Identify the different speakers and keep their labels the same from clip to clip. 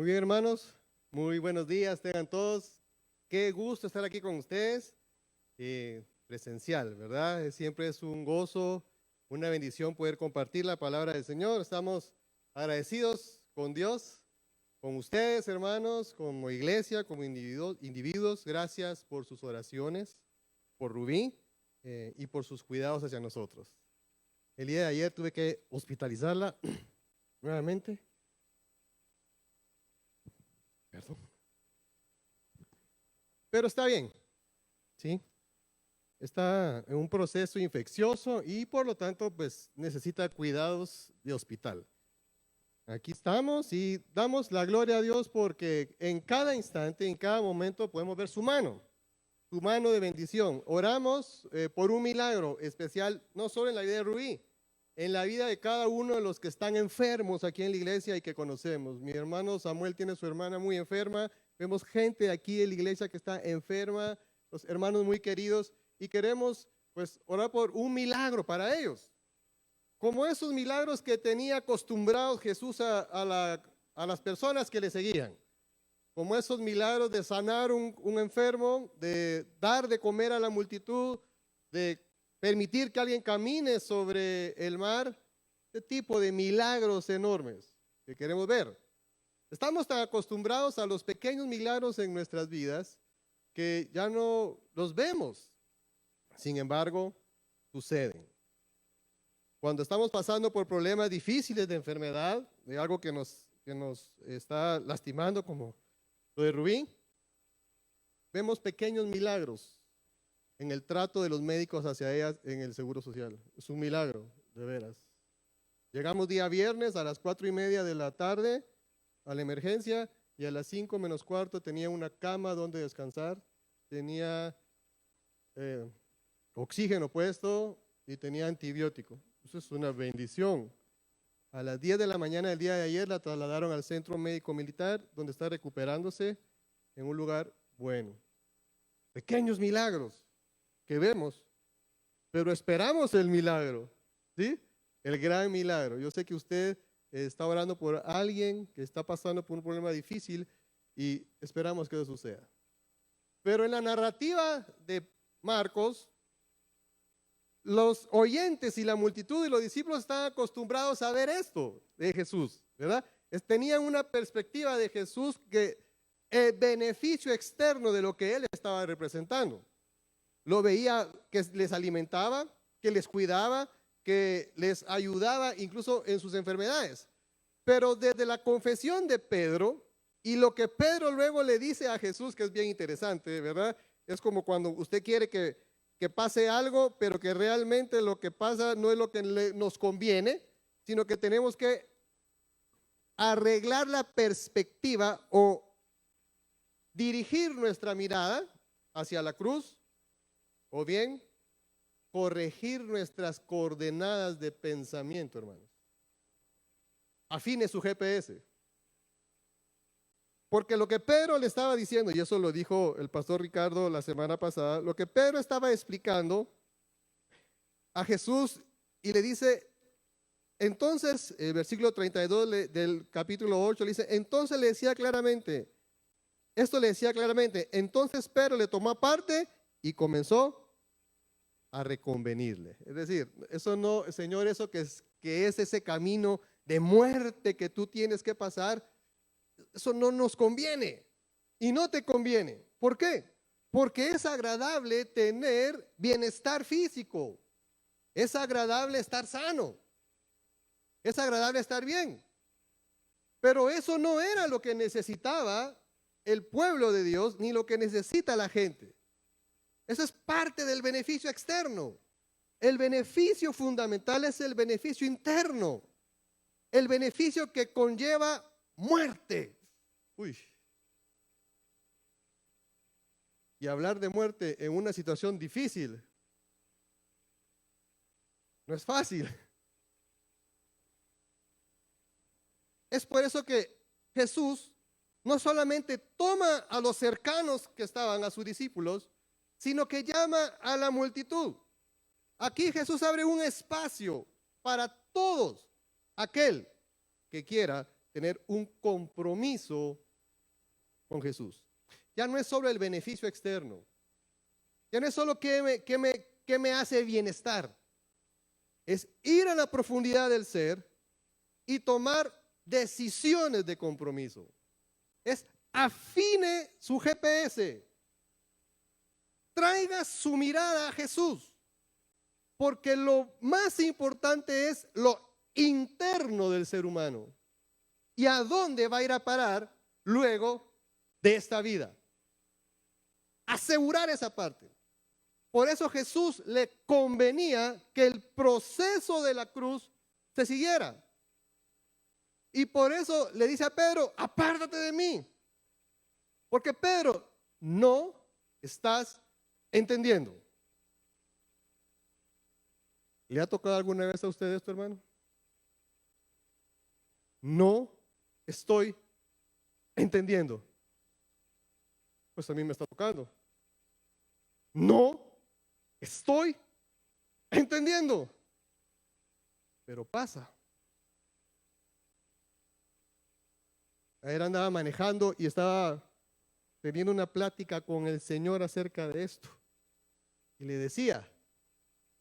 Speaker 1: Muy bien, hermanos. Muy buenos días, tengan todos. Qué gusto estar aquí con ustedes, presencial, ¿verdad? Siempre es un gozo, una bendición poder compartir la palabra del Señor. Estamos agradecidos con Dios, con ustedes, hermanos, como iglesia, como individuos. Gracias por sus oraciones, por Rubí y por sus cuidados hacia nosotros. El día de ayer tuve que hospitalizarla nuevamente. Perdón. Pero está bien, ¿sí? Está en un proceso infeccioso y por lo tanto, pues necesita cuidados de hospital. Aquí estamos y damos la gloria a Dios porque en cada instante, en cada momento podemos ver su mano de bendición. Oramos por un milagro especial, no solo en la vida de Rubí, en la vida de cada uno de los que están enfermos aquí en la iglesia y que conocemos. Mi hermano Samuel tiene su hermana muy enferma. Vemos gente aquí en la iglesia que está enferma, los hermanos muy queridos, y queremos pues orar por un milagro para ellos. Como esos milagros que tenía acostumbrados Jesús a las personas que le seguían. Como esos milagros de sanar un enfermo, de dar de comer a la multitud, de permitir que alguien camine sobre el mar, este tipo de milagros enormes que queremos ver. Estamos tan acostumbrados a los pequeños milagros en nuestras vidas que ya no los vemos. Sin embargo, suceden. Cuando estamos pasando por problemas difíciles de enfermedad, de algo que nos está lastimando, como lo de Rubí, vemos pequeños milagros en el trato de los médicos hacia ellas en el Seguro Social. Es un milagro, de veras. Llegamos día viernes a las 4:30 de la tarde a la emergencia y a las 5 menos cuarto tenía una cama donde descansar, tenía oxígeno puesto y tenía antibiótico. Eso es una bendición. A las 10 de la mañana del día de ayer la trasladaron al Centro Médico Militar, donde está recuperándose en un lugar bueno. Pequeños milagros que vemos, pero esperamos el milagro, ¿sí? El gran milagro. Yo sé que usted está orando por alguien que está pasando por un problema difícil y esperamos que eso suceda. Pero en la narrativa de Marcos, los oyentes y la multitud y los discípulos están acostumbrados a ver esto de Jesús, ¿verdad? Tenían una perspectiva de Jesús que el beneficio externo de lo que él estaba representando. Lo veía que les alimentaba, que les cuidaba, que les ayudaba incluso en sus enfermedades. Pero desde la confesión de Pedro y lo que Pedro luego le dice a Jesús, que es bien interesante, ¿verdad? Es como cuando usted quiere que pase algo, pero que realmente lo que pasa no es lo que nos conviene, sino que tenemos que arreglar la perspectiva o dirigir nuestra mirada hacia la cruz, o bien corregir nuestras coordenadas de pensamiento, hermanos. Afine su GPS. Porque lo que Pedro le estaba diciendo, y eso lo dijo el pastor Ricardo la semana pasada, lo que Pedro estaba explicando a Jesús y le dice, entonces, el versículo 32 del capítulo 8 le dice, entonces le decía claramente, entonces Pedro le tomó aparte y comenzó a reconvenirle. Es decir, eso no, Señor, eso que es ese camino de muerte que tú tienes que pasar, eso no nos conviene y no te conviene. ¿Por qué? Porque es agradable tener bienestar físico, es agradable estar sano, es agradable estar bien. Pero eso no era lo que necesitaba el pueblo de Dios ni lo que necesita la gente. Eso es parte del beneficio externo. El beneficio fundamental es el beneficio interno, el beneficio que conlleva muerte. Uy. Y hablar de muerte en una situación difícil no es fácil. Es por eso que Jesús no solamente toma a los cercanos que estaban, a sus discípulos, sino que llama a la multitud. Aquí Jesús abre un espacio para todos aquel que quiera tener un compromiso con Jesús. Ya no es solo el beneficio externo. Ya no es solo qué me hace bienestar. Es ir a la profundidad del ser y tomar decisiones de compromiso. Es afine su GPS. Traiga su mirada a Jesús. Porque lo más importante es lo interno del ser humano. ¿Y a dónde va a ir a parar luego de esta vida? Asegurar esa parte. Por eso Jesús le convenía que el proceso de la cruz se siguiera. Y por eso le dice a Pedro, apártate de mí. Porque Pedro, no estás entendiendo. ¿Le ha tocado alguna vez a usted esto, hermano? No estoy entendiendo. Pues a mí me está tocando. No estoy entendiendo. Pero pasa. Ayer andaba manejando y estaba teniendo una plática con el Señor acerca de esto. Y le decía,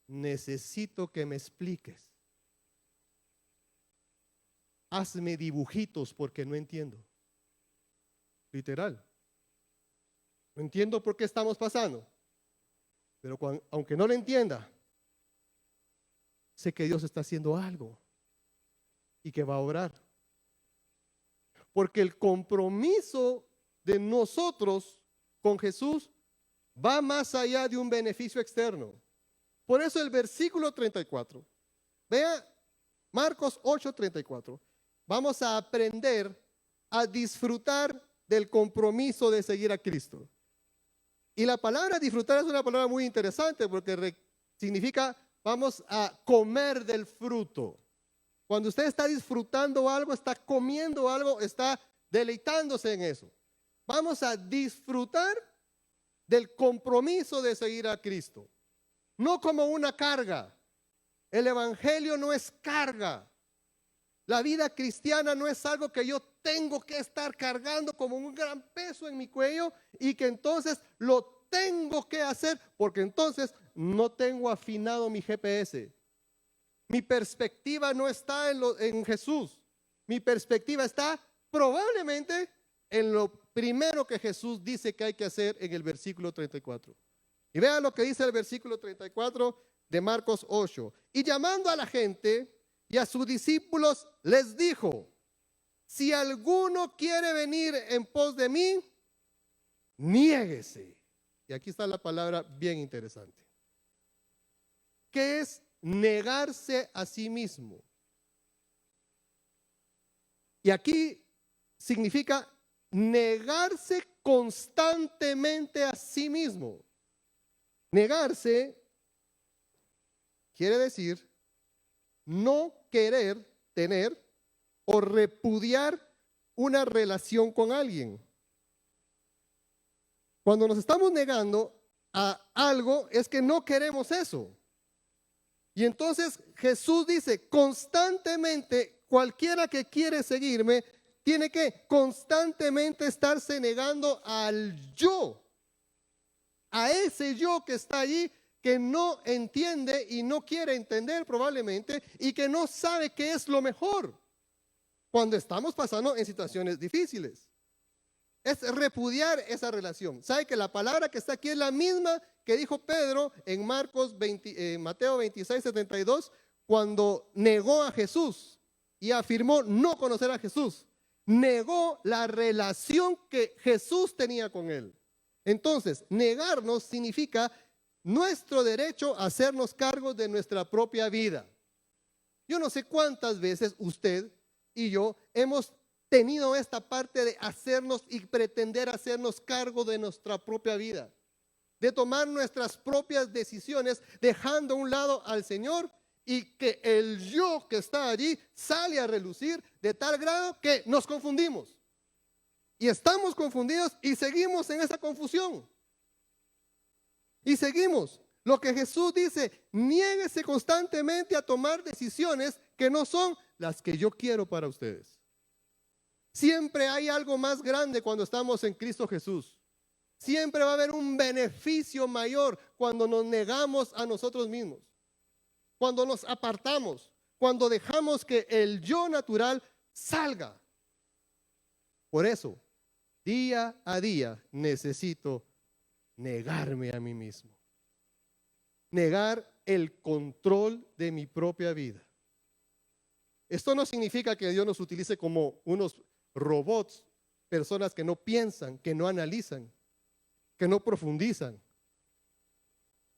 Speaker 1: necesito que me expliques. Hazme dibujitos porque no entiendo. Literal. No entiendo por qué estamos pasando. Pero aunque no lo entienda, sé que Dios está haciendo algo y que va a obrar. Porque el compromiso de nosotros con Jesús va más allá de un beneficio externo. Por eso el versículo 34. Vea Marcos 8:34. Vamos a aprender a disfrutar del compromiso de seguir a Cristo. Y la palabra disfrutar es una palabra muy interesante porque significa vamos a comer del fruto. Cuando usted está disfrutando algo, está comiendo algo, está deleitándose en eso. Vamos a disfrutar del compromiso de seguir a Cristo. No como una carga. El evangelio no es carga. La vida cristiana no es algo que yo tengo que estar cargando como un gran peso en mi cuello y que entonces lo tengo que hacer porque entonces no tengo afinado mi GPS. Mi perspectiva no está en Jesús. Mi perspectiva está probablemente en lo primero que Jesús dice que hay que hacer en el versículo 34. Y vean lo que dice el versículo 34 de Marcos 8. Y llamando a la gente y a sus discípulos les dijo, si alguno quiere venir en pos de mí, niéguese. Y aquí está la palabra bien interesante. ¿Qué es negarse a sí mismo? Y aquí significa negarse constantemente a sí mismo. Negarse quiere decir no querer tener o repudiar una relación con alguien. Cuando nos estamos negando a algo es que no queremos eso. Y entonces Jesús dice constantemente, cualquiera que quiere seguirme tiene que constantemente estarse negando al yo, a ese yo que está allí, que no entiende y no quiere entender probablemente y que no sabe qué es lo mejor cuando estamos pasando en situaciones difíciles. Es repudiar esa relación. ¿Sabe que la palabra que está aquí es la misma que dijo Pedro en Mateo 26:72 cuando negó a Jesús y afirmó no conocer a Jesús? Negó la relación que Jesús tenía con él. Entonces, negarnos significa nuestro derecho a hacernos cargo de nuestra propia vida. Yo no sé cuántas veces usted y yo hemos tenido esta parte de hacernos y pretender hacernos cargo de nuestra propia vida, de tomar nuestras propias decisiones dejando a un lado al Señor y que el yo que está allí sale a relucir de tal grado que nos confundimos. Y estamos confundidos y seguimos en esa confusión. Y seguimos. Lo que Jesús dice, niéguese constantemente a tomar decisiones que no son las que yo quiero para ustedes. Siempre hay algo más grande cuando estamos en Cristo Jesús. Siempre va a haber un beneficio mayor cuando nos negamos a nosotros mismos, cuando nos apartamos, cuando dejamos que el yo natural salga. Por eso, día a día necesito negarme a mí mismo. Negar el control de mi propia vida. Esto no significa que Dios nos utilice como unos robots, personas que no piensan, que no analizan, que no profundizan.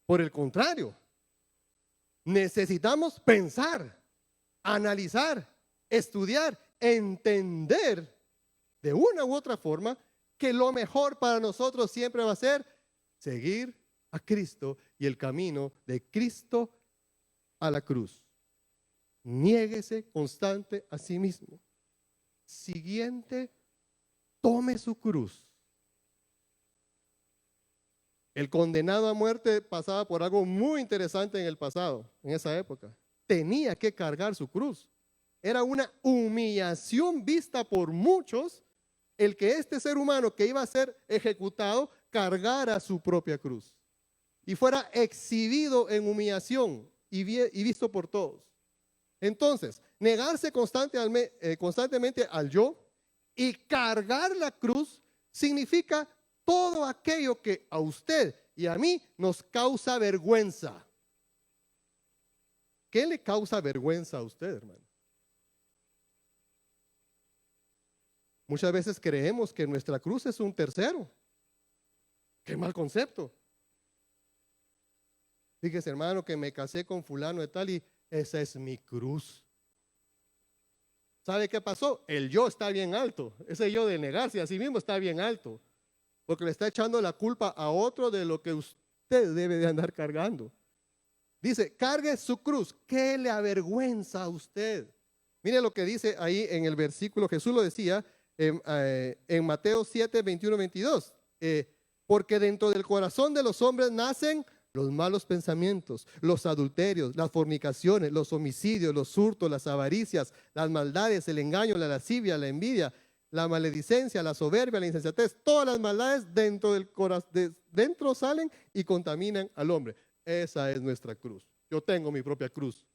Speaker 1: Por el contrario, necesitamos pensar, analizar, estudiar, entender de una u otra forma que lo mejor para nosotros siempre va a ser seguir a Cristo y el camino de Cristo a la cruz. Niéguese constante a sí mismo. Siguiente, tome su cruz. El condenado a muerte pasaba por algo muy interesante en el pasado, en esa época. Tenía que cargar su cruz. Era una humillación vista por muchos el que este ser humano que iba a ser ejecutado cargara su propia cruz y fuera exhibido en humillación y visto por todos. Entonces, negarse constantemente al yo y cargar la cruz significa todo aquello que a usted y a mí nos causa vergüenza. ¿Qué le causa vergüenza a usted, hermano? Muchas veces creemos que nuestra cruz es un tercero. Qué mal concepto. Fíjese, hermano, que me casé con fulano de tal y esa es mi cruz. ¿Sabe qué pasó? El yo está bien alto. Ese yo de negarse a sí mismo está bien alto. Porque le está echando la culpa a otro de lo que usted debe de andar cargando. Dice, cargue su cruz. ¿Qué le avergüenza a usted? Mire lo que dice ahí en el versículo. Jesús lo decía en Mateo 7, 21, 22. Porque dentro del corazón de los hombres nacen los malos pensamientos, los adulterios, las fornicaciones, los homicidios, los hurtos, las avaricias, las maldades, el engaño, la lascivia, la envidia, la maledicencia, la soberbia, la insensatez. Todas las maldades dentro salen y contaminan al hombre. Esa es nuestra cruz. Yo tengo mi propia cruz.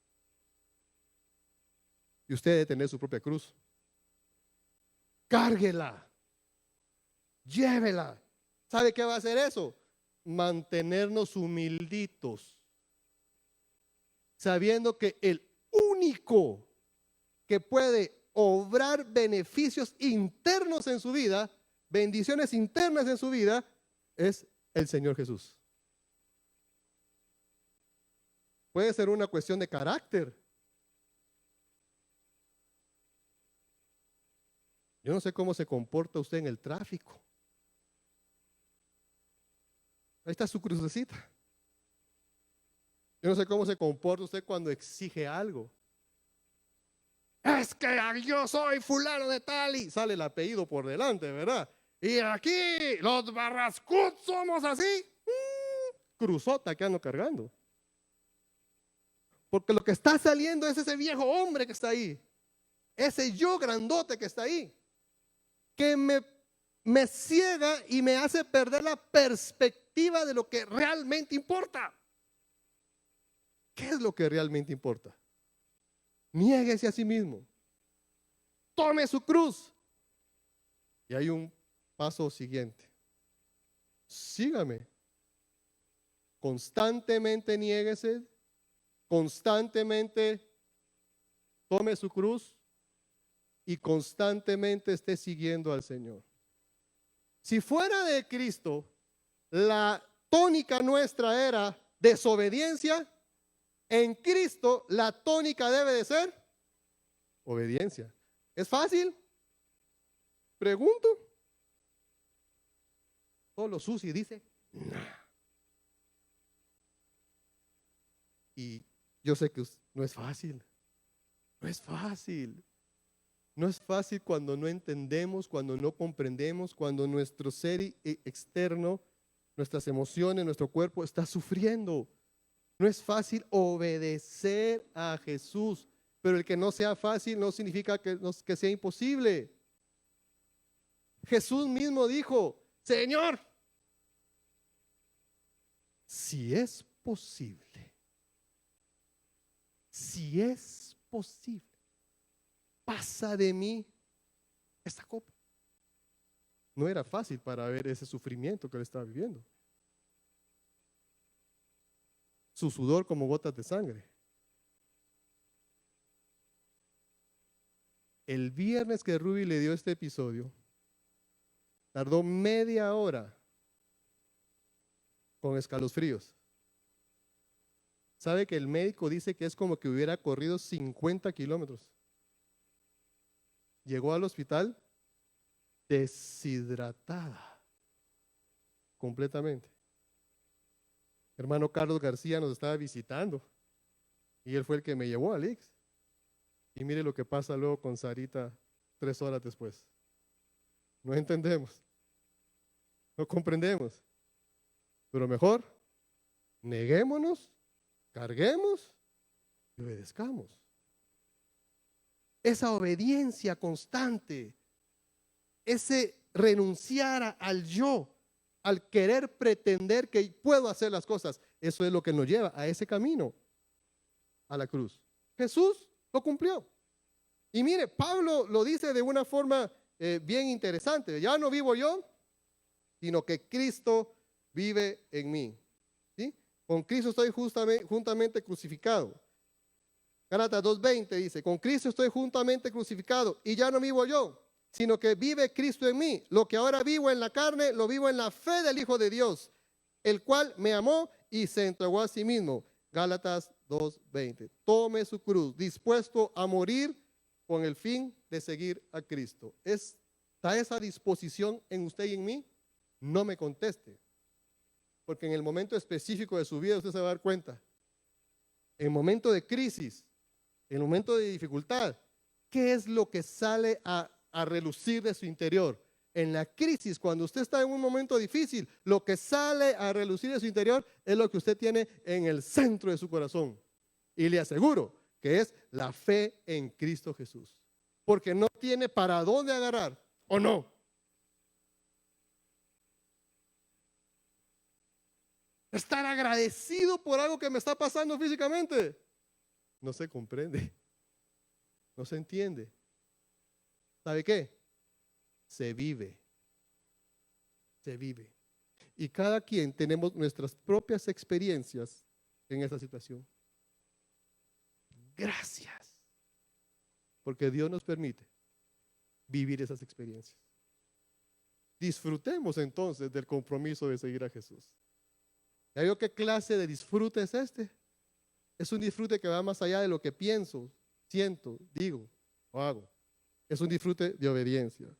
Speaker 1: Y usted debe tener su propia cruz. Cárguela. Llévela. ¿Sabe qué va a hacer eso? Mantenernos humilditos, sabiendo que el único que puede obrar beneficios internos en su vida, bendiciones internas en su vida, es el Señor Jesús. Puede ser una cuestión de carácter. Yo no sé cómo se comporta usted en el tráfico. Ahí está su crucecita. Yo no sé cómo se comporta usted cuando exige algo. Es que yo soy fulano de tal y sale el apellido por delante, ¿verdad? Y aquí los Barrascut somos así. Cruzota que ando cargando. Porque lo que está saliendo es ese viejo hombre que está ahí. Ese yo grandote que está ahí. Que me ciega y me hace perder la perspectiva de lo que realmente importa. ¿Qué es lo que realmente importa? Niéguese a sí mismo. Tome su cruz. Y hay un paso siguiente. Sígame. Constantemente niéguese. Constantemente tome su cruz. Y constantemente esté siguiendo al Señor. Si fuera de Cristo, la tónica nuestra era desobediencia. En Cristo, la tónica debe de ser obediencia. ¿Es fácil? Pregunto. Solo Susi dice, nah. Y yo sé que no es fácil. No es fácil. No es fácil cuando no entendemos, cuando no comprendemos, cuando nuestro ser externo, nuestras emociones, nuestro cuerpo está sufriendo. No es fácil obedecer a Jesús, pero el que no sea fácil no significa que sea imposible. Jesús mismo dijo, Señor, si es posible, pasa de mí esta copa. No era fácil para ver ese sufrimiento que él estaba viviendo. Su sudor como gotas de sangre. El viernes que Ruby le dio este episodio, tardó media hora con escalofríos. ¿Sabe que el médico dice que es como que hubiera corrido 50 kilómetros? Llegó al hospital deshidratada completamente. Hermano Carlos García nos estaba visitando y él fue el que me llevó al IX. Y mire lo que pasa luego con Sarita 3 horas después. No entendemos, no comprendemos, pero mejor neguémonos, carguemos y obedezcamos. Esa obediencia constante, ese renunciar al yo, al querer pretender que puedo hacer las cosas, eso es lo que nos lleva a ese camino, a la cruz. Jesús lo cumplió. Y mire, Pablo lo dice de una forma bien interesante. Ya no vivo yo, sino que Cristo vive en mí. ¿Sí? Con Cristo estoy juntamente crucificado. Gálatas 2:20 dice, con Cristo estoy juntamente crucificado y ya no vivo yo, sino que vive Cristo en mí. Lo que ahora vivo en la carne, lo vivo en la fe del Hijo de Dios, el cual me amó y se entregó a sí mismo. Gálatas 2:20. Tome su cruz, dispuesto a morir con el fin de seguir a Cristo. ¿Está esa disposición en usted y en mí? No me conteste, porque en el momento específico de su vida usted se va a dar cuenta. En el momento de crisis, en el momento de dificultad, ¿qué es lo que sale a relucir de su interior? En la crisis, cuando usted está en un momento difícil, lo que sale a relucir de su interior es lo que usted tiene en el centro de su corazón. Y le aseguro que es la fe en Cristo Jesús. Porque no tiene para dónde agarrar, ¿o no? Estar agradecido por algo que me está pasando físicamente. No se comprende. No se entiende. ¿Sabe qué? Se vive. Se vive. Y cada quien tenemos nuestras propias experiencias en esta situación. Gracias. Porque Dios nos permite vivir esas experiencias. Disfrutemos entonces del compromiso de seguir a Jesús. ¿Ya vio qué clase de disfrute es este? Es un disfrute que va más allá de lo que pienso, siento, digo o hago. Es un disfrute de obediencia.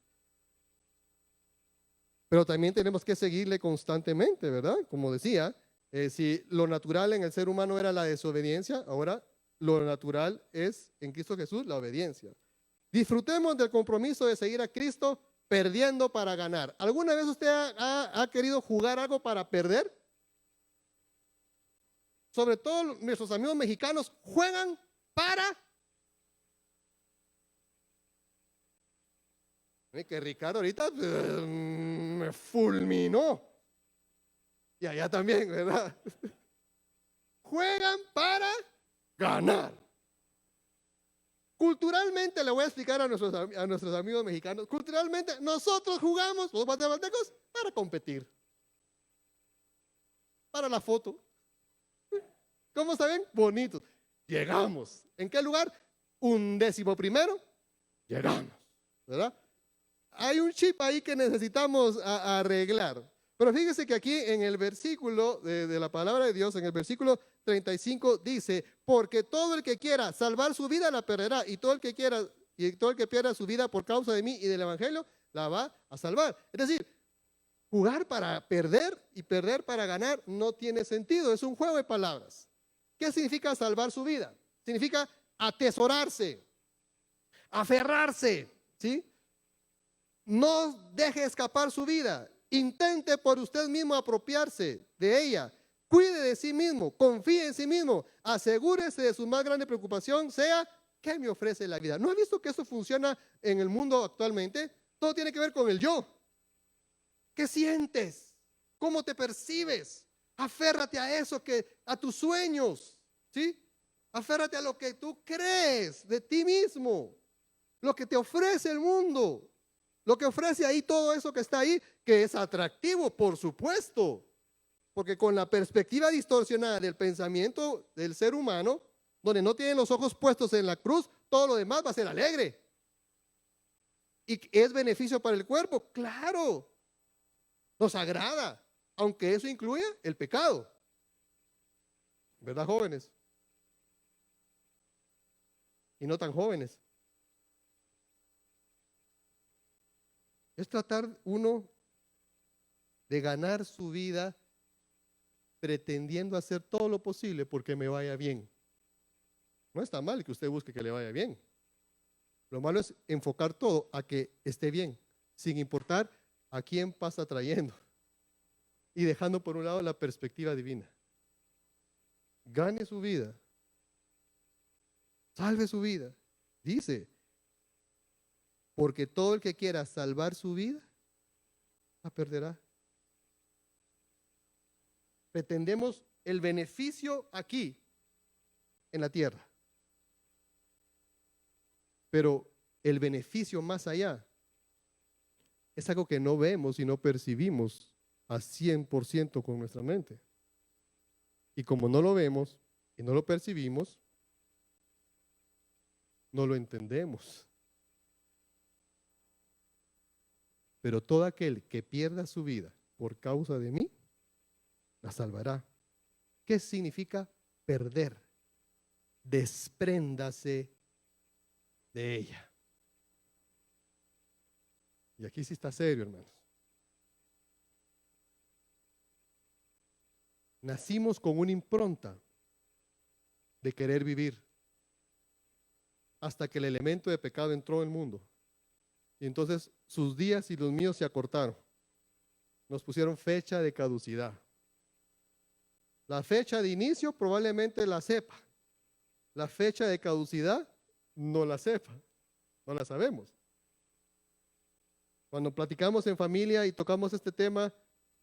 Speaker 1: Pero también tenemos que seguirle constantemente, ¿verdad? Como decía, si lo natural en el ser humano era la desobediencia, ahora lo natural es en Cristo Jesús la obediencia. Disfrutemos del compromiso de seguir a Cristo perdiendo para ganar. ¿Alguna vez usted ha querido jugar algo para perder? Sobre todo nuestros amigos mexicanos juegan para... Que Ricardo ahorita me fulminó. Y allá también, ¿verdad? Juegan para ganar. Culturalmente, le voy a explicar a nuestros amigos mexicanos, culturalmente nosotros jugamos, los guatemaltecos, para competir. Para la foto. ¿Cómo saben? Bonitos. Llegamos. ¿En qué lugar? 11º. Llegamos. ¿Verdad? Hay un chip ahí que necesitamos arreglar. Pero fíjese que aquí en el versículo de la palabra de Dios, en el versículo 35 dice, porque todo el que quiera salvar su vida la perderá, y todo el que pierda su vida por causa de mí y del evangelio la va a salvar. Es decir, jugar para perder y perder para ganar no tiene sentido, es un juego de palabras. ¿Qué significa salvar su vida? Significa atesorarse, aferrarse, ¿sí? No deje escapar su vida. Intente por usted mismo apropiarse de ella. Cuide de sí mismo, confíe en sí mismo. Asegúrese de su más grande preocupación sea, ¿qué me ofrece la vida? ¿No ha visto que eso funciona en el mundo actualmente? Todo tiene que ver con el yo. ¿Qué sientes? ¿Cómo te percibes? Aférrate a eso, a tus sueños, ¿sí? Aférrate a lo que tú crees de ti mismo, lo que te ofrece el mundo, lo que ofrece ahí, todo eso que está ahí, que es atractivo, por supuesto, porque con la perspectiva distorsionada del pensamiento del ser humano, donde no tienen los ojos puestos en la cruz, todo lo demás va a ser alegre. ¿Y es beneficio para el cuerpo? Claro, nos agrada, aunque eso incluya el pecado. ¿Verdad, jóvenes? Y no tan jóvenes. Es tratar uno de ganar su vida pretendiendo hacer todo lo posible porque me vaya bien. No está mal que usted busque que le vaya bien. Lo malo es enfocar todo a que esté bien, sin importar a quién pasa trayendo y dejando por un lado la perspectiva divina. Gane su vida, salve su vida. Dice, porque todo el que quiera salvar su vida, la perderá. Pretendemos el beneficio aquí, en la tierra. Pero el beneficio más allá es algo que no vemos y no percibimos a 100% con nuestra mente. Y como no lo vemos y no lo percibimos, no lo entendemos. Pero todo aquel que pierda su vida por causa de mí, la salvará. ¿Qué significa perder? Despréndase de ella. Y aquí sí está serio, hermanos. Nacimos con una impronta de querer vivir hasta que el elemento de pecado entró en el mundo. Y entonces sus días y los míos se acortaron. Nos pusieron fecha de caducidad. La fecha de inicio probablemente la sepa. La fecha de caducidad no la sepa. No la sabemos. Cuando platicamos en familia y tocamos este tema,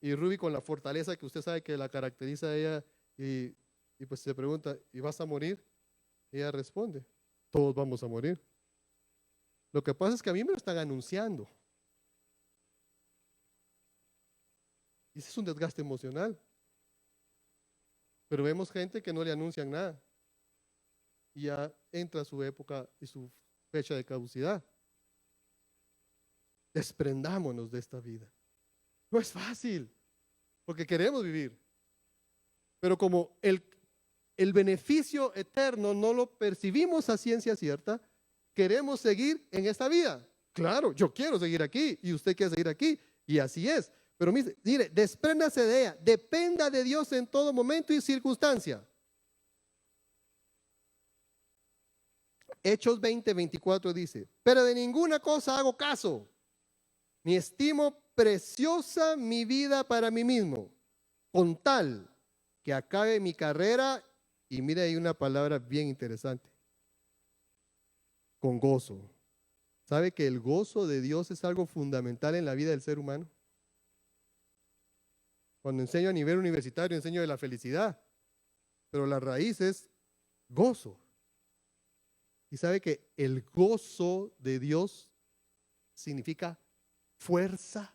Speaker 1: y Ruby con la fortaleza que usted sabe que la caracteriza a ella, y pues se pregunta, ¿y vas a morir? Ella responde, todos vamos a morir. Lo que pasa es que a mí me lo están anunciando. Y ese es un desgaste emocional. Pero vemos gente que no le anuncian nada. Y ya entra su época y su fecha de caducidad. Desprendámonos de esta vida. No es fácil, porque queremos vivir. Pero como el beneficio eterno no lo percibimos a ciencia cierta, queremos seguir en esta vida. Claro, yo quiero seguir aquí y usted quiere seguir aquí, y así es. Pero mire, despréndase de ella, dependa de Dios en todo momento y circunstancia. Hechos 20:24 dice, pero de ninguna cosa hago caso, ni estimo preciosa mi vida para mí mismo, con tal que acabe mi carrera, y mire, hay una palabra bien interesante, con gozo. ¿Sabe que el gozo de Dios es algo fundamental en la vida del ser humano? Cuando enseño a nivel universitario, enseño de la felicidad, pero la raíz es gozo. Y sabe que el gozo de Dios significa fuerza.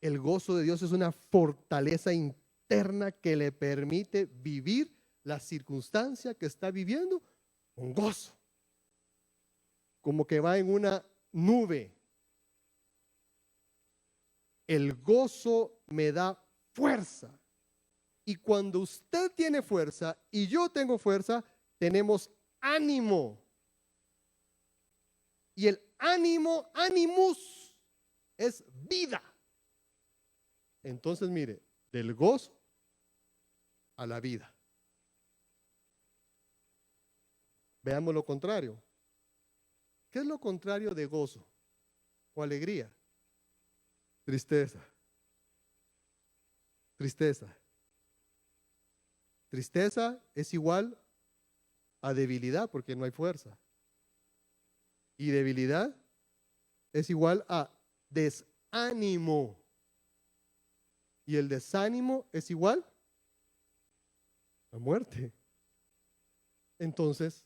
Speaker 1: El gozo de Dios es una fortaleza interna que le permite vivir la circunstancia que está viviendo con gozo. Como que va en una nube. El gozo me da fuerza. Y cuando usted tiene fuerza y yo tengo fuerza, tenemos ánimo. Y el ánimo, animus, es vida. Entonces, mire, del gozo a la vida. Veamos lo contrario. ¿Qué es lo contrario de gozo o alegría? Tristeza. Tristeza. Tristeza es igual a debilidad porque no hay fuerza. Y debilidad es igual a desánimo. Y el desánimo es igual a muerte. Entonces,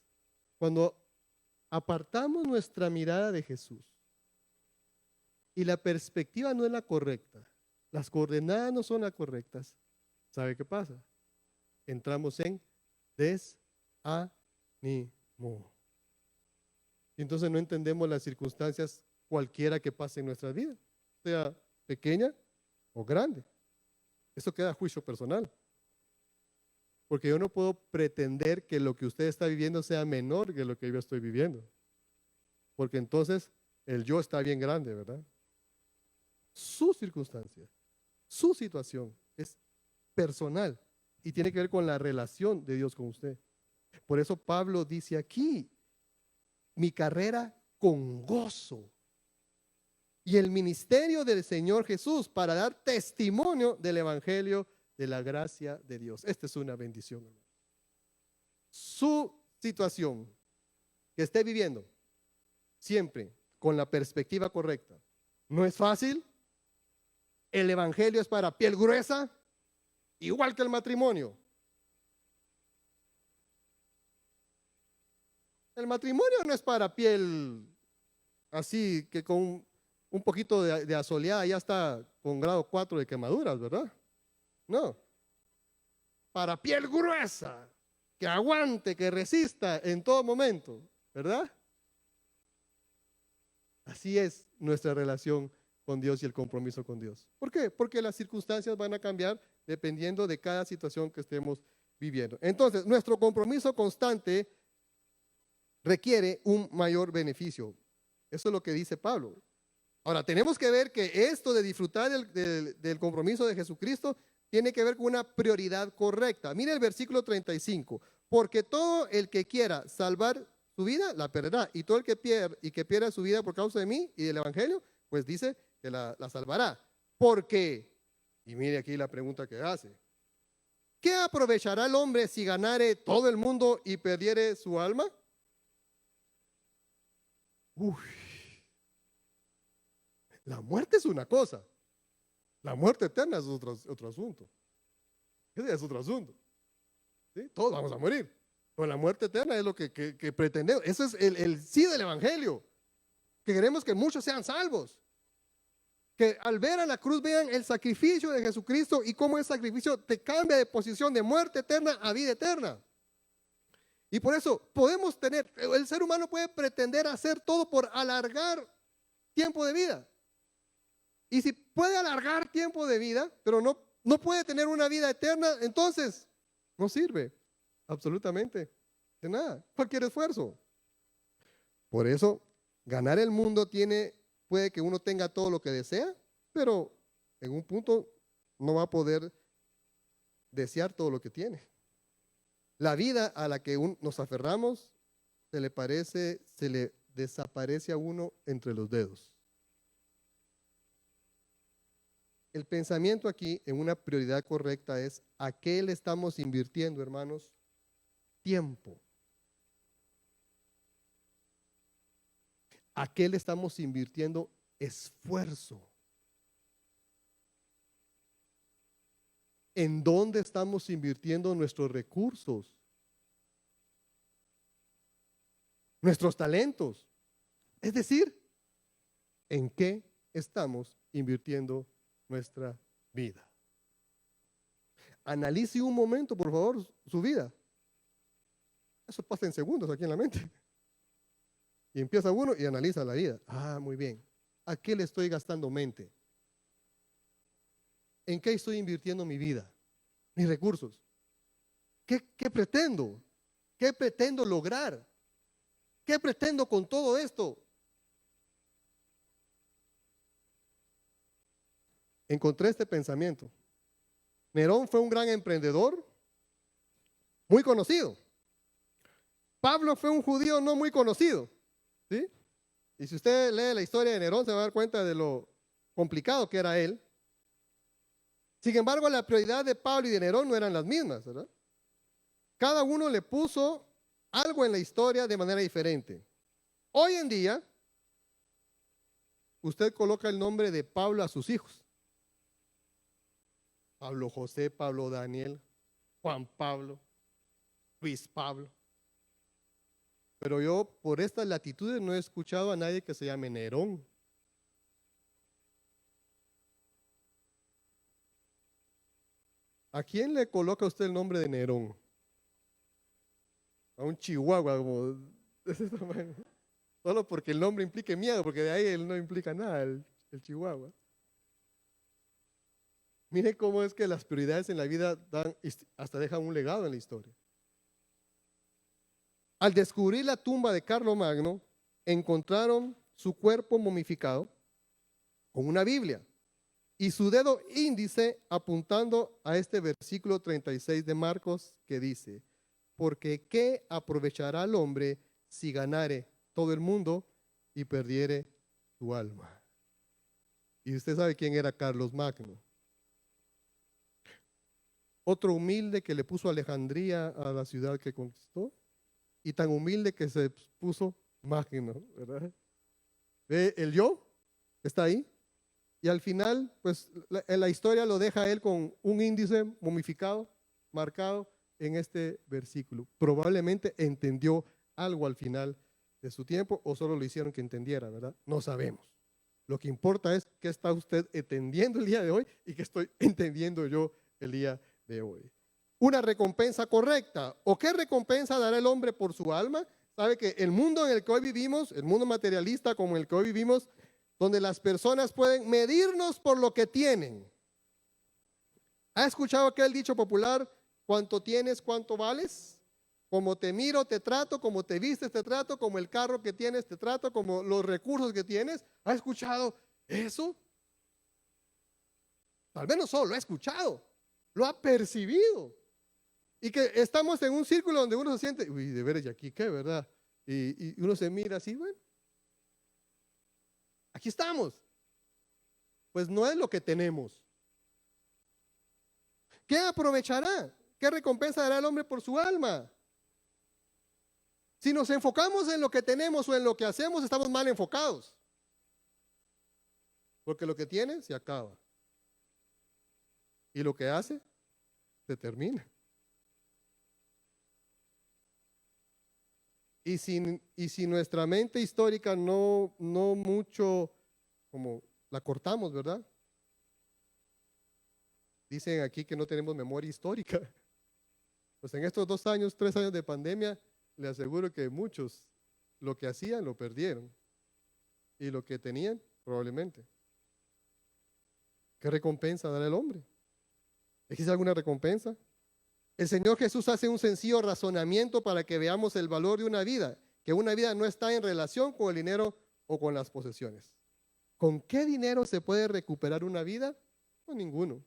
Speaker 1: cuando apartamos nuestra mirada de Jesús y la perspectiva no es la correcta, las coordenadas no son las correctas, ¿sabe qué pasa? Entramos en desánimo. Y entonces no entendemos las circunstancias cualquiera que pase en nuestra vida, sea pequeña o grande. Eso queda a juicio personal. Porque yo no puedo pretender que lo que usted está viviendo sea menor que lo que yo estoy viviendo. Porque entonces el yo está bien grande, ¿verdad? Su circunstancia, su situación es personal y tiene que ver con la relación de Dios con usted. Por eso Pablo dice aquí, mi carrera con gozo y el ministerio del Señor Jesús para dar testimonio del evangelio de la gracia de Dios. Esta es una bendición, hermano. Su situación que esté viviendo siempre con la perspectiva correcta. No es fácil. El evangelio es para piel gruesa, igual que el matrimonio. El matrimonio no es para piel así que con un poquito de asoleada ya está con grado 4 de quemaduras, ¿verdad? No. Para piel gruesa, que aguante, que resista en todo momento, ¿verdad? Así es nuestra relación con Dios y el compromiso con Dios. ¿Por qué? Porque las circunstancias van a cambiar dependiendo de cada situación que estemos viviendo. Entonces, nuestro compromiso constante requiere un mayor beneficio. Eso es lo que dice Pablo. Ahora, tenemos que ver que esto de disfrutar del compromiso de Jesucristo tiene que ver con una prioridad correcta. Mire el versículo 35. Porque todo el que quiera salvar su vida, la perderá. Y todo el que pierda su vida por causa de mí y del evangelio, pues dice que la salvará. Porque, y mire aquí la pregunta que hace. ¿Qué aprovechará el hombre si ganare todo el mundo y perdiere su alma? Uy, la muerte es una cosa. La muerte eterna es otro asunto. Ese es otro asunto. ¿Sí? Todos vamos a morir. Pero la muerte eterna es lo que pretendemos. Eso es el sí del evangelio. Que queremos que muchos sean salvos. Que al ver a la cruz vean el sacrificio de Jesucristo y cómo el sacrificio te cambia de posición de muerte eterna a vida eterna. Y por eso podemos tener, el ser humano puede pretender hacer todo por alargar tiempo de vida. Y si puede alargar tiempo de vida, pero no puede tener una vida eterna, entonces no sirve absolutamente de nada, cualquier esfuerzo. Por eso, ganar el mundo puede que uno tenga todo lo que desea, pero en un punto no va a poder desear todo lo que tiene. La vida a la que nos aferramos se le desaparece a uno entre los dedos. El pensamiento aquí en una prioridad correcta es ¿a qué le estamos invirtiendo, hermanos? Tiempo. ¿A qué le estamos invirtiendo esfuerzo? ¿En dónde estamos invirtiendo nuestros recursos? Nuestros talentos. Es decir, ¿en qué estamos invirtiendo nuestra vida? Analice un momento, por favor, su vida. Eso pasa en segundos aquí en la mente. Y empieza uno y analiza la vida. Ah, muy bien. ¿A qué le estoy gastando mente? ¿En qué estoy invirtiendo mi vida? Mis recursos. ¿Qué pretendo? ¿Qué pretendo lograr? ¿Qué pretendo con todo esto? Encontré este pensamiento. Nerón fue un gran emprendedor, muy conocido. Pablo fue un judío no muy conocido, ¿sí? Y si usted lee la historia de Nerón, se va a dar cuenta de lo complicado que era él. Sin embargo, la prioridad de Pablo y de Nerón no eran las mismas, ¿verdad? Cada uno le puso algo en la historia de manera diferente. Hoy en día, usted coloca el nombre de Pablo a sus hijos. Pablo José, Pablo Daniel, Juan Pablo, Luis Pablo. Pero yo por estas latitudes no he escuchado a nadie que se llame Nerón. ¿A quién le coloca usted el nombre de Nerón? A un chihuahua como de ese tamaño. Solo porque el nombre implique miedo, porque de ahí él no implica nada, el chihuahua. Miren cómo es que las prioridades en la vida hasta dejan un legado en la historia. Al descubrir la tumba de Carlomagno, encontraron su cuerpo momificado con una Biblia y su dedo índice apuntando a este versículo 36 de Marcos que dice: porque ¿qué aprovechará el hombre si ganare todo el mundo y perdiere su alma? Y usted sabe quién era Carlos Magno. Otro humilde que le puso Alejandría a la ciudad que conquistó, y tan humilde que se puso Magno, ¿verdad? ¿Ve el yo? Está ahí. Y al final, pues la historia lo deja él con un índice momificado, marcado en este versículo. Probablemente entendió algo al final de su tiempo, o solo lo hicieron que entendiera, ¿verdad? No sabemos. Lo que importa es qué está usted entendiendo el día de hoy y qué estoy entendiendo yo el día de hoy. Una recompensa correcta. ¿O qué recompensa dará el hombre por su alma? Sabe que el mundo en el que hoy vivimos, el mundo materialista como el que hoy vivimos, donde las personas pueden medirnos por lo que tienen. ¿Ha escuchado aquel dicho popular? ¿Cuánto tienes, cuánto vales? Como te miro, te trato, como te vistes, te trato, como el carro que tienes, te trato, como los recursos que tienes. ¿Ha escuchado eso? Tal vez no solo lo ha escuchado, lo ha percibido. Y que estamos en un círculo donde uno se siente, uy, de veras, ¿y aquí qué, verdad? Y uno se mira así, bueno, aquí estamos. Pues no es lo que tenemos. ¿Qué aprovechará? ¿Qué recompensa dará el hombre por su alma? Si nos enfocamos en lo que tenemos o en lo que hacemos, estamos mal enfocados. Porque lo que tiene se acaba. Y lo que hace se termina. Y si nuestra mente histórica no mucho como la cortamos, ¿verdad? Dicen aquí que no tenemos memoria histórica. Pues en estos 2 años, 3 años de pandemia, le aseguro que muchos lo que hacían lo perdieron. Y lo que tenían, probablemente. ¿Qué recompensa dará el hombre? ¿Existe alguna recompensa? El Señor Jesús hace un sencillo razonamiento para que veamos el valor de una vida, que una vida no está en relación con el dinero o con las posesiones. ¿Con qué dinero se puede recuperar una vida? Con ninguno.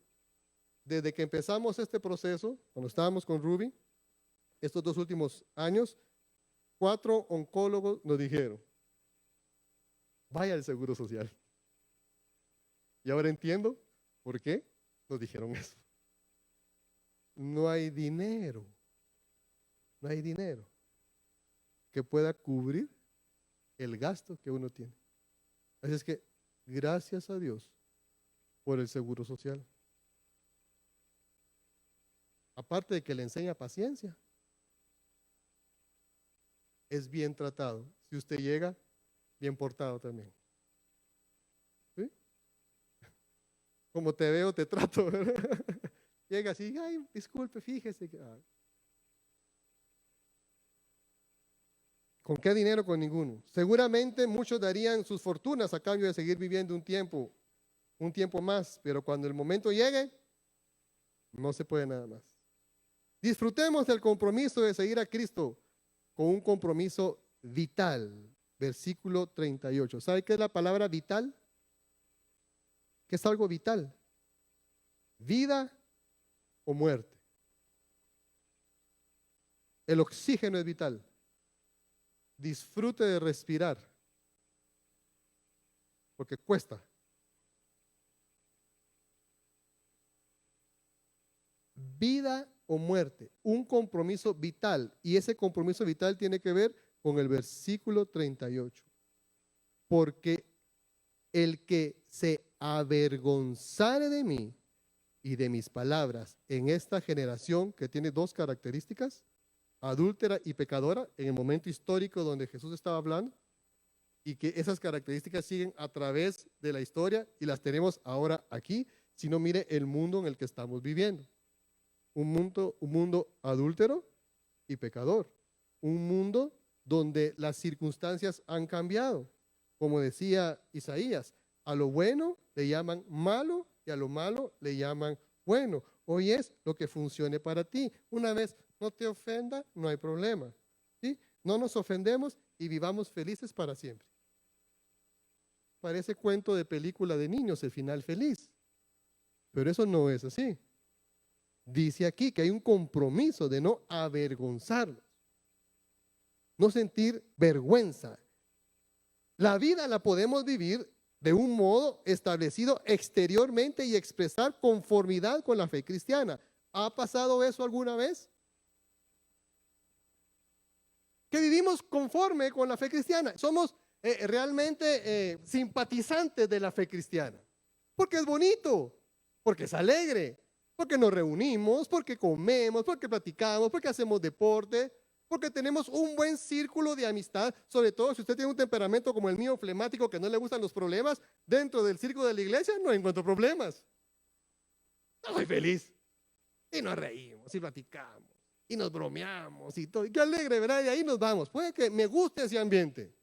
Speaker 1: Desde que empezamos este proceso, cuando estábamos con Ruby, estos 2 últimos años, 4 oncólogos nos dijeron, vaya al Seguro Social. Y ahora entiendo por qué nos dijeron eso. No hay dinero que pueda cubrir el gasto que uno tiene. Así es que, gracias a Dios por el Seguro Social. Aparte de que le enseña paciencia, es bien tratado. Si usted llega, bien portado también. ¿Sí? Como te veo, te trato, ¿verdad? Llega así, ay, disculpe, fíjese. ¿Con qué dinero? Con ninguno. Seguramente muchos darían sus fortunas a cambio de seguir viviendo un tiempo más, pero cuando el momento llegue, no se puede nada más. Disfrutemos del compromiso de seguir a Cristo con un compromiso vital. Versículo 38. ¿Sabe qué es la palabra vital? ¿Qué es algo vital? Vida o muerte. El oxígeno es vital. Disfrute de respirar, porque cuesta. Vida o muerte, un compromiso vital, y ese compromiso vital tiene que ver con el versículo 38. Porque el que se avergonzare de mí y de mis palabras en esta generación que tiene dos características, adúltera y pecadora, en el momento histórico donde Jesús estaba hablando, y que esas características siguen a través de la historia y las tenemos ahora aquí, sino mire el mundo en el que estamos viviendo. Un mundo adúltero y pecador. Un mundo donde las circunstancias han cambiado. Como decía Isaías, a lo bueno le llaman malo y a lo malo le llaman bueno. Hoy es lo que funcione para ti. Una vez no te ofenda, no hay problema. ¿Sí? No nos ofendemos y vivamos felices para siempre. Parece cuento de película de niños, el final feliz. Pero eso no es así. Dice aquí que hay un compromiso de no avergonzarnos, no sentir vergüenza. La vida la podemos vivir de un modo establecido exteriormente y expresar conformidad con la fe cristiana. ¿Ha pasado eso alguna vez? Que vivimos conforme con la fe cristiana. Somos realmente simpatizantes de la fe cristiana. Porque es bonito, porque es alegre, porque nos reunimos, porque comemos, porque platicamos, porque hacemos deporte, porque tenemos un buen círculo de amistad, sobre todo si usted tiene un temperamento como el mío, flemático, que no le gustan los problemas, dentro del círculo de la iglesia no encuentro problemas. Estoy feliz. Y nos reímos y platicamos y nos bromeamos y todo. Y qué alegre, ¿verdad? Y ahí nos vamos. Puede que me guste ese ambiente,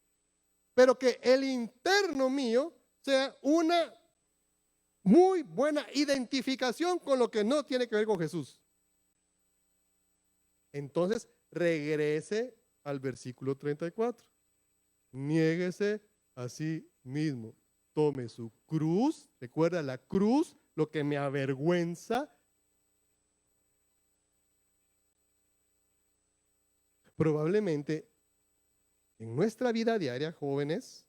Speaker 1: pero que el interno mío sea una muy buena identificación con lo que no tiene que ver con Jesús. Entonces, regrese al versículo 34. Niéguese a sí mismo. Tome su cruz. Recuerda la cruz, lo que me avergüenza. Probablemente en nuestra vida diaria, jóvenes,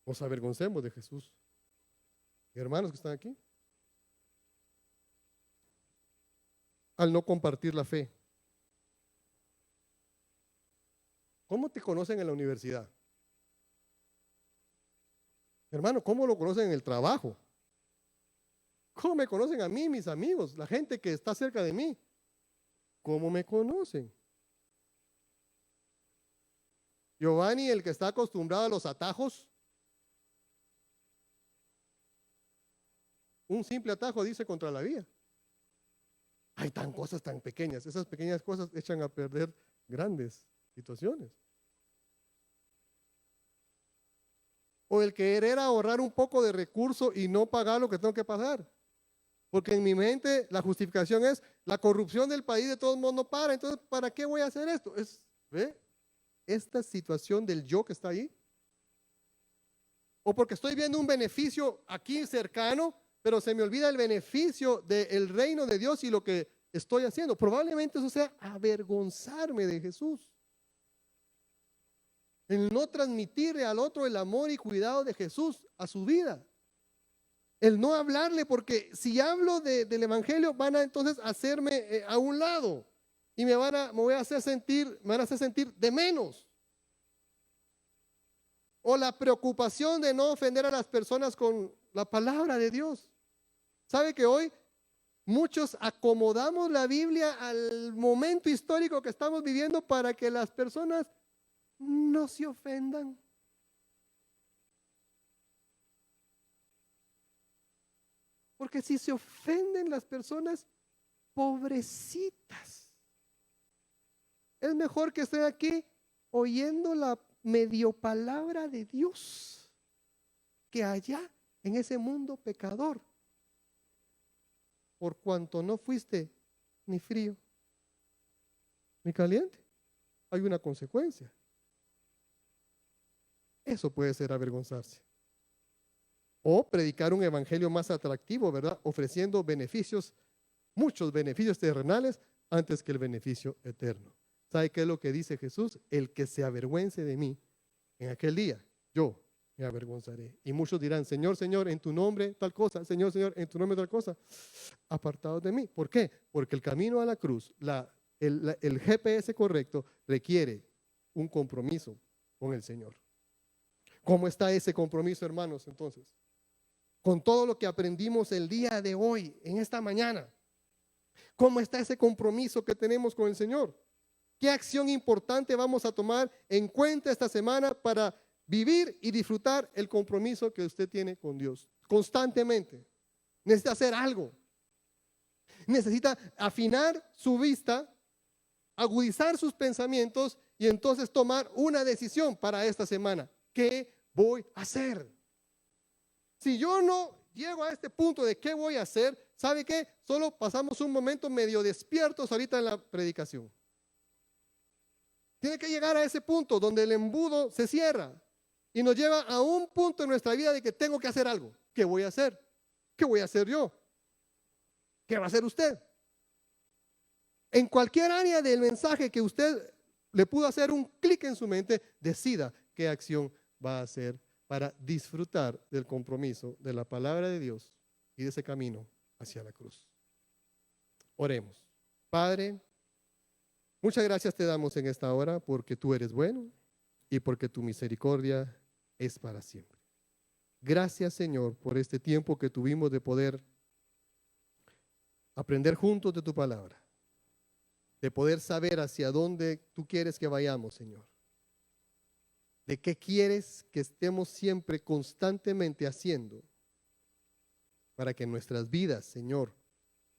Speaker 1: nos avergoncemos de Jesús. Hermanos que están aquí, al no compartir la fe. ¿Cómo te conocen en la universidad? Hermano, ¿cómo lo conocen en el trabajo? ¿Cómo me conocen a mí, mis amigos, la gente que está cerca de mí? ¿Cómo me conocen? Giovanni, el que está acostumbrado a los atajos, un simple atajo dice contra la vía. Hay tan cosas tan pequeñas, esas pequeñas cosas echan a perder grandes situaciones. O el querer ahorrar un poco de recurso y no pagar lo que tengo que pagar. Porque en mi mente la justificación es la corrupción del país de todos modos no para. Entonces, ¿para qué voy a hacer esto? ¿Ve? Esta situación del yo que está ahí. O porque estoy viendo un beneficio aquí cercano, pero se me olvida el beneficio del reino de Dios y lo que estoy haciendo. Probablemente eso sea avergonzarme de Jesús. El no transmitirle al otro el amor y cuidado de Jesús a su vida. El no hablarle, porque si hablo del evangelio van a entonces hacerme a un lado y me van a hacer sentir de menos. O la preocupación de no ofender a las personas con la palabra de Dios. ¿Sabe que hoy muchos acomodamos la Biblia al momento histórico que estamos viviendo para que las personas no se ofendan? Porque si se ofenden las personas, pobrecitas, es mejor que estén aquí oyendo la medio palabra de Dios que allá en ese mundo pecador, por cuanto no fuiste ni frío ni caliente. Hay una consecuencia. Eso puede ser avergonzarse. O predicar un evangelio más atractivo, ¿verdad? Ofreciendo beneficios, muchos beneficios terrenales antes que el beneficio eterno. ¿Sabe qué es lo que dice Jesús? El que se avergüence de mí en aquel día, yo me avergonzaré. Y muchos dirán, Señor, Señor, en tu nombre tal cosa, Señor, Señor, en tu nombre tal cosa. Apartados de mí. ¿Por qué? Porque el camino a la cruz, el GPS correcto requiere un compromiso con el Señor. ¿Cómo está ese compromiso, hermanos, entonces? Con todo lo que aprendimos el día de hoy, en esta mañana. ¿Cómo está ese compromiso que tenemos con el Señor? ¿Qué acción importante vamos a tomar en cuenta esta semana para vivir y disfrutar el compromiso que usted tiene con Dios? Constantemente. Necesita hacer algo. Necesita afinar su vista, agudizar sus pensamientos y entonces tomar una decisión para esta semana. ¿Qué voy a hacer? Si yo no llego a este punto de qué voy a hacer, ¿sabe qué? Solo pasamos un momento medio despiertos ahorita en la predicación. Tiene que llegar a ese punto donde el embudo se cierra y nos lleva a un punto en nuestra vida de que tengo que hacer algo. ¿Qué voy a hacer? ¿Qué voy a hacer yo? ¿Qué va a hacer usted? En cualquier área del mensaje que usted le pudo hacer un clic en su mente, decida qué acción va a hacer para disfrutar del compromiso de la palabra de Dios y de ese camino hacia la cruz. Oremos. Padre, muchas gracias te damos en esta hora porque tú eres bueno y porque tu misericordia es para siempre. Gracias, Señor, por este tiempo que tuvimos de poder aprender juntos de tu palabra, de poder saber hacia dónde tú quieres que vayamos, Señor. De qué quieres que estemos siempre constantemente haciendo para que nuestras vidas, Señor,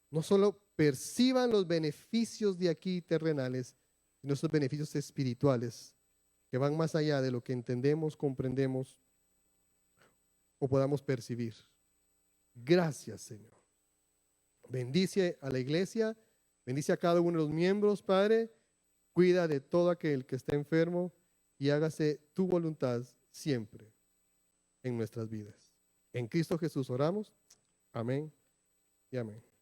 Speaker 1: no solo perciban los beneficios de aquí terrenales, sino esos beneficios espirituales que van más allá de lo que entendemos, comprendemos o podamos percibir. Gracias, Señor. Bendice a la iglesia, bendice a cada uno de los miembros, Padre. Cuida de todo aquel que está enfermo y hágase tu voluntad siempre en nuestras vidas. En Cristo Jesús oramos. Amén y amén.